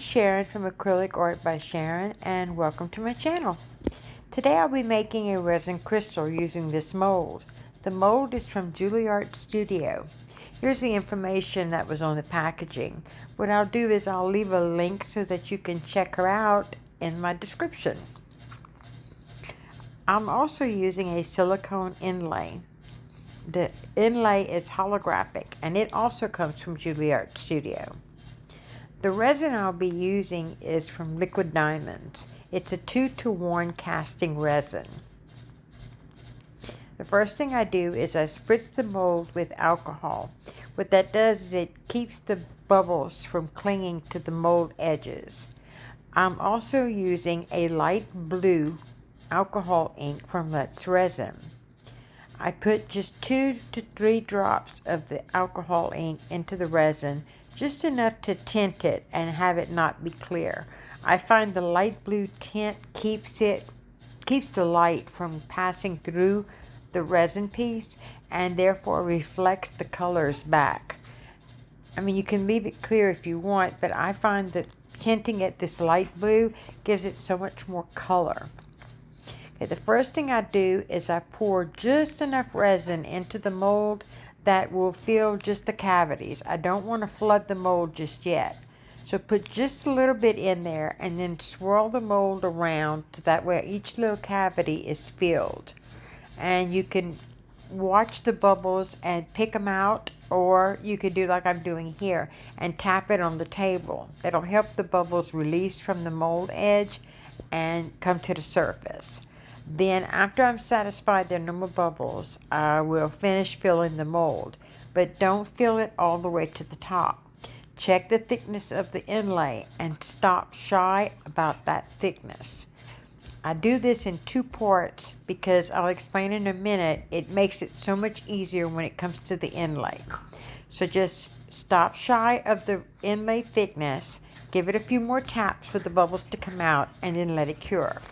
Sharon from Acrylic Art by Sharon, and welcome to my channel. Today I'll be making a resin crystal using this mold. The mold is from Juliart Studio. Here's the information that was on the packaging. What I'll do is I'll leave a link so that you can check her out in my description. I'm also using a silicone inlay. The inlay is holographic, and it also comes from Juliart Studio. The resin I'll be using is from Liquid Diamonds. It's a 2-to-1 casting resin. The first thing I do is I spritz the mold with alcohol. What that does is it keeps the bubbles from clinging to the mold edges. I'm also using a light blue alcohol ink from Let's Resin. I put just 2 to 3 drops of the alcohol ink into the resin, just enough to tint it and have it not be clear. I find the light blue tint keeps the light from passing through the resin piece and therefore reflects the colors back. I mean, you can leave it clear if you want, but I find that tinting it this light blue gives it so much more color. Okay, the first thing I do is I pour just enough resin into the mold that will fill just the cavities. I don't want to flood the mold just yet. So put just a little bit in there and then swirl the mold around so that way each little cavity is filled. And you can watch the bubbles and pick them out, or you could do like I'm doing here and tap it on the table. It'll help the bubbles release from the mold edge and come to the surface. Then after I'm satisfied there are no more bubbles, I will finish filling the mold, but don't fill it all the way to the top. Check the thickness of the inlay and stop shy about that thickness. I do this in 2 parts because I'll explain in a minute. It makes it so much easier when it comes to the inlay. So just stop shy of the inlay thickness, give it a few more taps for the bubbles to come out, and then let it cure.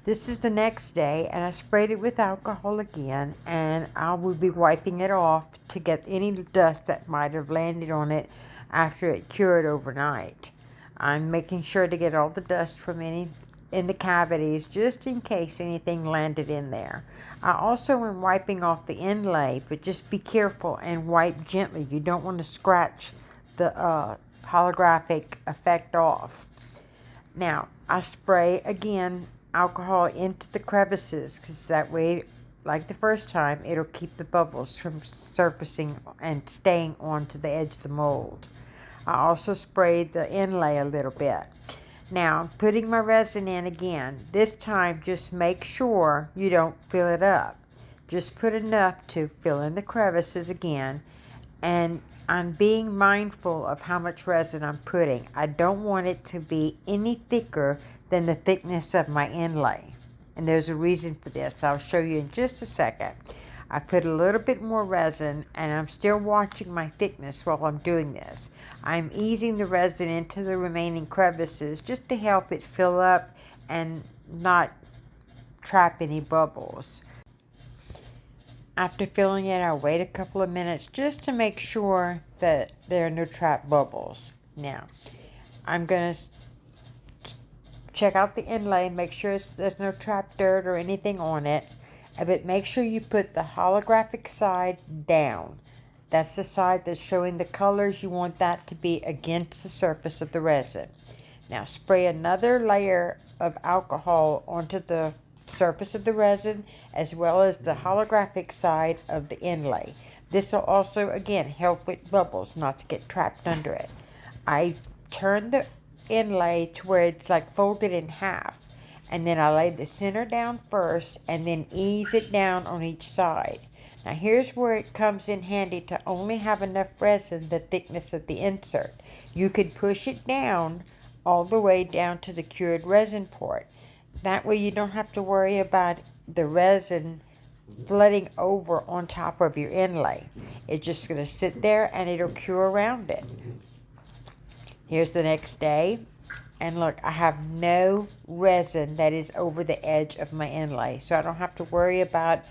This is the next day, and I sprayed it with alcohol again, and I will be wiping it off to get any dust that might have landed on it after it cured overnight. I'm making sure to get all the dust from any in the cavities just in case anything landed in there. I also am wiping off the inlay, but just be careful and wipe gently. You don't want to scratch the holographic effect off. Now, I spray again alcohol into the crevices because that way, like the first time, it'll keep the bubbles from surfacing and staying onto the edge of the mold. I also sprayed the inlay a little bit. Now I'm putting my resin in again. This time just make sure you don't fill it up. Just put enough to fill in the crevices again, and I'm being mindful of how much resin I'm putting. I don't want it to be any thicker than the thickness of my inlay. And there's a reason for this. I'll show you in just a second. I put a little bit more resin, and I'm still watching my thickness while I'm doing this. I'm easing the resin into the remaining crevices just to help it fill up and not trap any bubbles. After filling it, I'll wait a couple of minutes just to make sure that there are no trapped bubbles. Now, I'm going to check out the inlay, make sure there's no trapped dirt or anything on it. But make sure you put the holographic side down. That's the side that's showing the colors. You want that to be against the surface of the resin. Now spray another layer of alcohol onto the surface of the resin as well as the holographic side of the inlay. This will also again help with bubbles not to get trapped under it. I turn the inlay to where it's like folded in half, and then I lay the center down first and then ease it down on each side. Now here's where it comes in handy to only have enough resin the thickness of the insert. You could push it down all the way down to the cured resin part. That way you don't have to worry about the resin flooding over on top of your inlay. It's just going to sit there and it'll cure around it. Here's the next day. And look, I have no resin that is over the edge of my inlay. So I don't have to worry about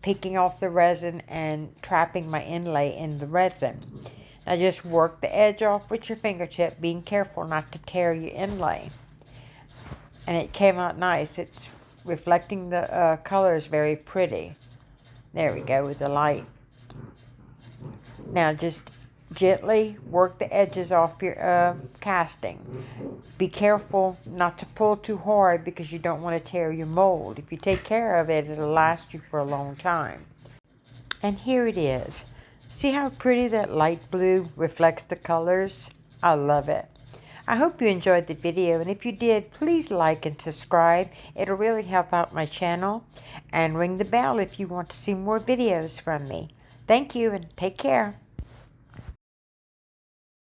picking off the resin and trapping my inlay in the resin. Now just work the edge off with your fingertip, being careful not to tear your inlay. And it came out nice. It's reflecting the colors very pretty. There we go with the light. Now just gently work the edges off your casting. Be careful not to pull too hard because you don't want to tear your mold. If you take care of it, it'll last you for a long time. And here it is. See how pretty that light blue reflects the colors? I love it. I hope you enjoyed the video, and if you did, please like and subscribe. It'll really help out my channel. And ring the bell if you want to see more videos from me. Thank you and take care.